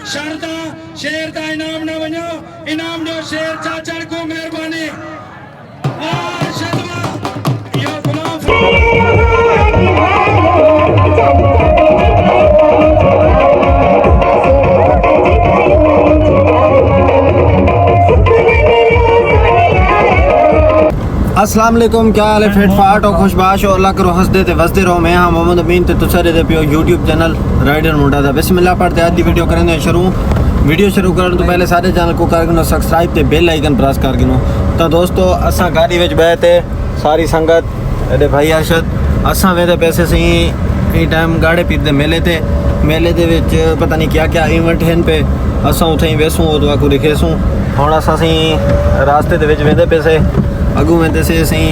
शरदा शेर का इनाम न वञो इनाम जो शेर चाचड़ को मेहरबानी अस्सलाम वालेकुम, क्या हाल है? फिट फाट और खुशबाश और अल्लाह करो हंसदे ते वसदे रहो। मैं हाँ मोहम्मद अमीन ते तुसारे दे पियो यूट्यूब चैनल राइडर मुंडा दा। बिस्मिल्लाह पढ़ते आज दी वीडियो करेंगे शुरू। वीडियो शुरू करने तो पहले सारे चैनल को कर गिनो सब्सक्राइब ते बेल आइकन प्रेस कर गिनो। तो दोस्तों असा गाड़ी विच बैठे सारी संगत एडे भाई अरशद असा वेदे पैसे से ही टाइम गाड़े पीते मेले दे विच पता नहीं क्या क्या इवेंट हैं पे असा उथे ही वेसूँ उदवा को दिखेसूँ। हुण असा रास्ते दे विच वेंदे पैसे अगू वेंदे से असीं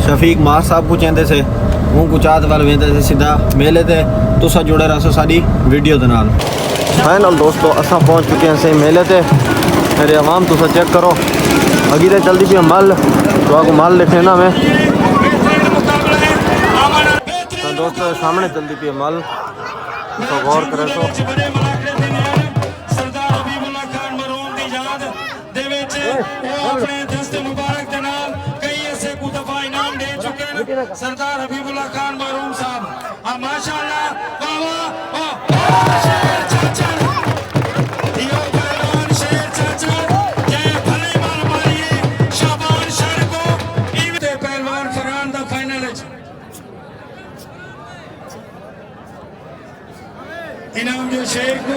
शफीक मार साहब को चेंदे से उनको चाहत वाल वेंदे से सीधा मेले ते तुसा जुड़े रहो साडी वीडियो दे नाल। फाइनल दोस्तों असां पहुंच चुके हैं सही मेले ते। मेरे आवाम तुसा चेक करो अगी ते जल्दी भी मल तो आपको माल लिखे ना मैं तो दोस्तों सामने जल्दी भी मल तो गौर करे तो सरदार हबीबुल्लाह खान महरूम साहब माशाअल्लाह पहलवान फरहान दा फाइनल इनाम जो शेर को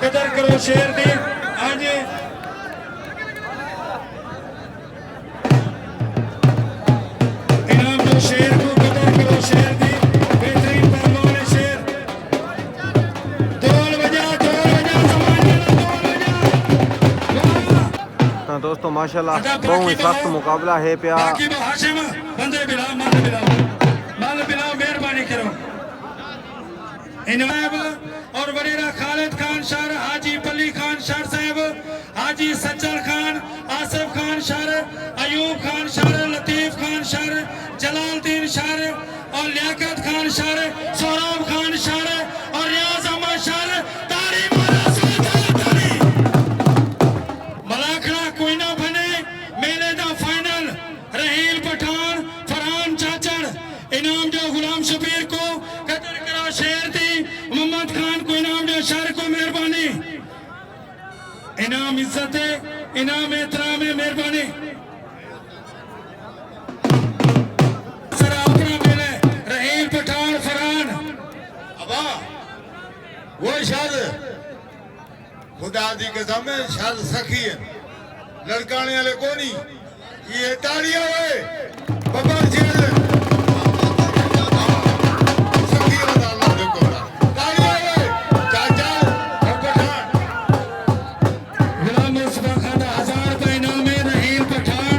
कदर करो शेर दी आज शेर को कदर करो शेर दी बेहतरीन पहलवान है शेर। ढोल बजा तो दोस्तों माशाल्लाह बहुत सख्त मुकाबला है प्या। हाशिम बंदे बिलाओ माल बिलाओ मेहरबानी करो। इनाम और वडीरा खालिद खान शार हाजी पली खान शार साहब हाजी सज्जल खान आसिफ खान शार अयूब खान शार लतीफ खान शार जलालुद्दीन शार और लियाकत खान शार सोहराब खान शार और रियाज अहमद शार तारी मलाखड़ा कोई ना बने मेले दा फाइनल रहील पठान फरहान चाचड़ इनाम जो गुलाम शबीर को कदर करा शेर दी मोहम्मद खान को इनाम जो शार को मेहरबानी इनाम इज्जत है इनाम एहतराम है मेहरबानी वो शाद खुदा दी कसम है शाद सखी है लड़काने वाले को नहीं ये ताड़िया है बबर जेल सखी वाला अल्लाह देखो ताड़िया है चाचा पठान गुलाम मुस्तफा खान 1000 रुपए इनाम है रहील पठान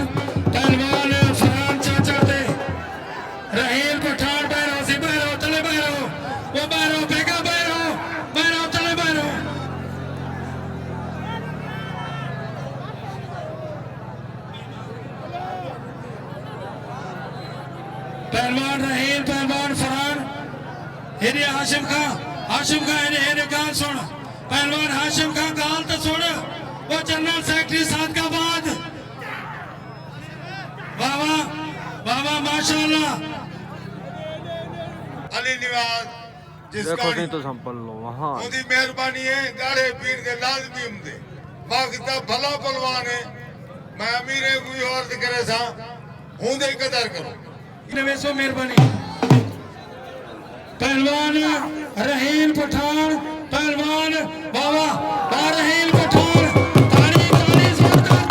पहलवान फरहान चाचा दे रहील पठान बैरो से बैरो तले बैरो वो बैरो बेगा पहलवान रहील पहलवान फरहान हेरे हाशिम खां हेरे गाल सुन पहलवान हाशिम खां गाल तो सुन वो जनरल सेक्रेटरी साथ का बाद वाह माशाअल्लाह अली निवाज देखो नहीं तो संपल लो वहां ओदी मेहरबानी है गाड़े पीर के लाजमी हुंदे बागदा भला पहलवान है मैं अमीर है कोई और करे सा हुंदे कदर करो नवेसो मेहरबानी पहलवान रहील पठान पहलवान बाबा रहील पठान ताड़ी जोरदार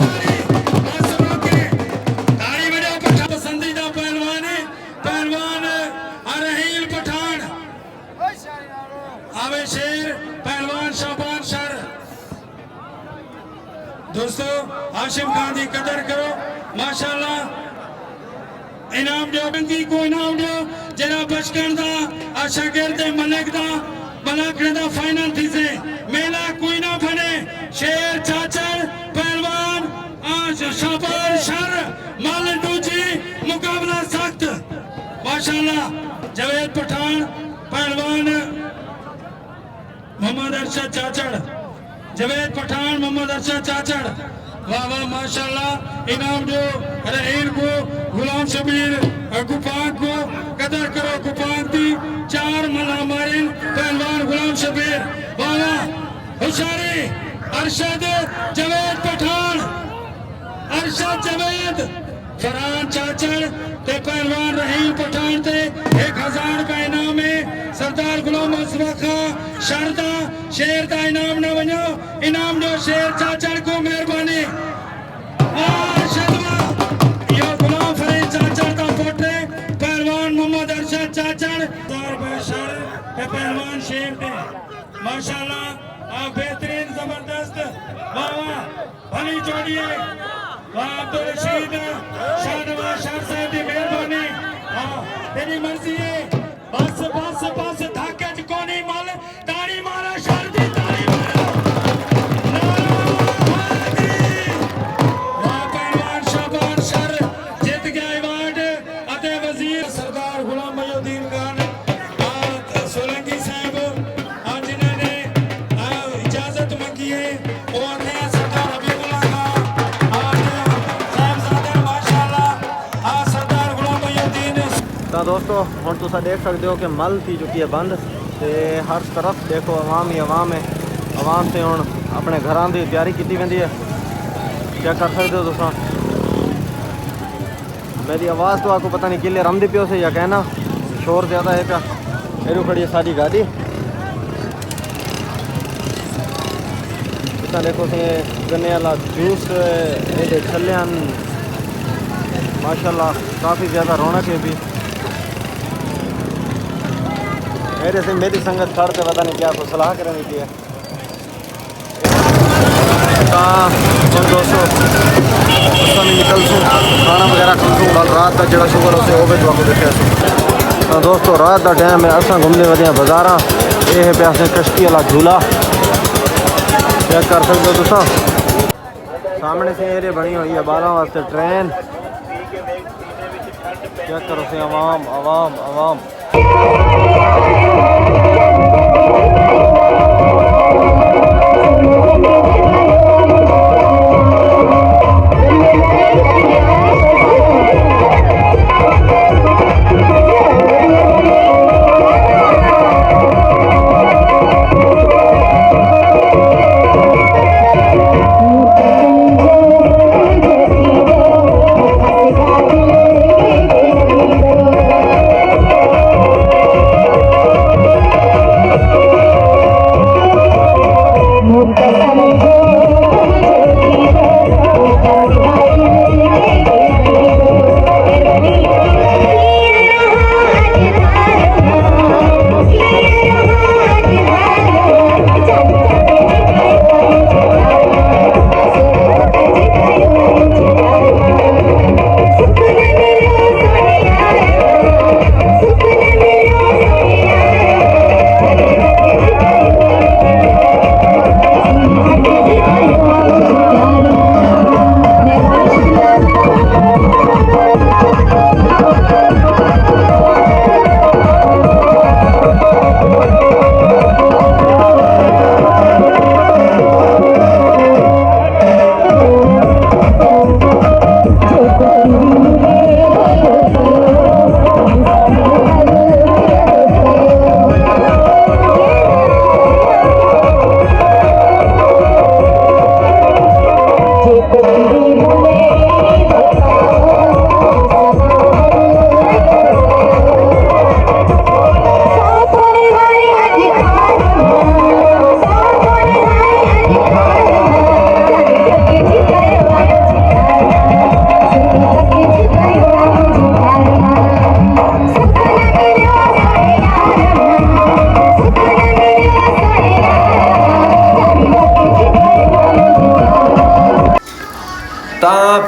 ताड़ी बजा पठान पसंदीदा पहलवान रहील पठान आवे शेर पहलवान शाबान शर दोस्तों हाशिम खान की कदर करो माशाअल्लाह इनाम जो बंदी को इनाम जो जरा बचकन दा आशागिर्द मलिक दा मलाखड़े दा फाइनल थी से मेला कोई ना बने शेर चाचड़ पहलवान आज शाबान शर माल दूजी मुकाबला सख्त माशाअल्लाह जावेद पठान पहलवान मोहम्मद अरशद चाचड़ जवेद पठान मोहम्मद अरशद चाचड़ वाह वाह माशाल्लाह इनाम दो रहीम को गुलाम शबीर गुपाक को कदर करो गुपाक दी 4 मला मारिन पहलवान गुलाम शबीर वाह वाह होशियारी अरशद जवेद पठान अरशद जवेद फरहान चाचड़ ते पहलवान रहीम पठान ते 1000 रुपए इनाम है सरदार गुलाम मुस्तफा खां शारदा शेर का इनाम न वनो इनाम दो शेर चाचड़ को मेहरबानी यो गुलाम फरीद चाचड़ का पोटे पहलवान मोहम्मद अरशद चाचड़ ते पहलवान शेर ते माशाल्लाह आप बेहतरीन जबरदस्त वाह वाह भली जोड़ी है अब्दुल रशीद शाहनवाज शाह साहब की मेहरबानी हाँ तेरी मर्जी है बस बस बस धाके च कोनी माल ताड़ी मारा शारदी ताड़ी मारा वाह पहलवान शाबान शर जीत गया अवार्ड अते वजीर सरदार गुलाम मोहद्दीन खान सोलंकी साहब जिन्होंने इजाजत मंगी है वो आते हैं सरदार हबीबुल्लाह तो दोस्तों हम तुसा देख सकते हो कि मल थी चुकी है बंद ते हर तरफ देखो अवाम ही अवाम है अवाम से हम अपने घर की तैयारी की वेंदी है चेक कर सकते हो तुसा मेरी आवाज़ तो आपको पता नहीं किले रमदी पियो से या कहना शोर ज़्यादा है क्या एरू खड़ी है सारी गाड़ी इतना देखो से गन्ने वाला जूस ये छले माशाल्लाह काफ़ी ज़्यादा रौनक है भी मेरे से मेरी संगत खड़ के पता नहीं क्या को सलाह करनी की है दोस्तों निकल सूँ खाना वगैरह खाऊँ कल रात का जो शुगर उसे वो भी आपको देखा तो दोस्तों रात का टाइम है असा घूमने वाले बाज़ार ये है प्यास कश्ती वाला झूला चेक कर सकते हो तुसा सामने से एरिया बनी हुई है 12 वास्ते ट्रेन चेक करो से अवाम अवाम अवाम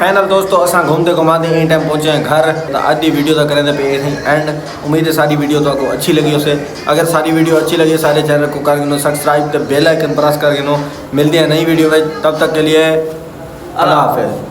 फाइनल दोस्तों असा घूमते घुमाते इन टाइम पहुंचे हैं घर तो आधी वीडियो तो करें पे एंड उम्मीद है सारी वीडियो तो आपको अच्छी लगी उसे अगर सारी वीडियो अच्छी लगी सारे चैनल को कर सब्सक्राइब तो बेल आइकन प्रेस कर मिलते हैं नई वीडियो में तब तक के लिए अल्लाह हाफिज़।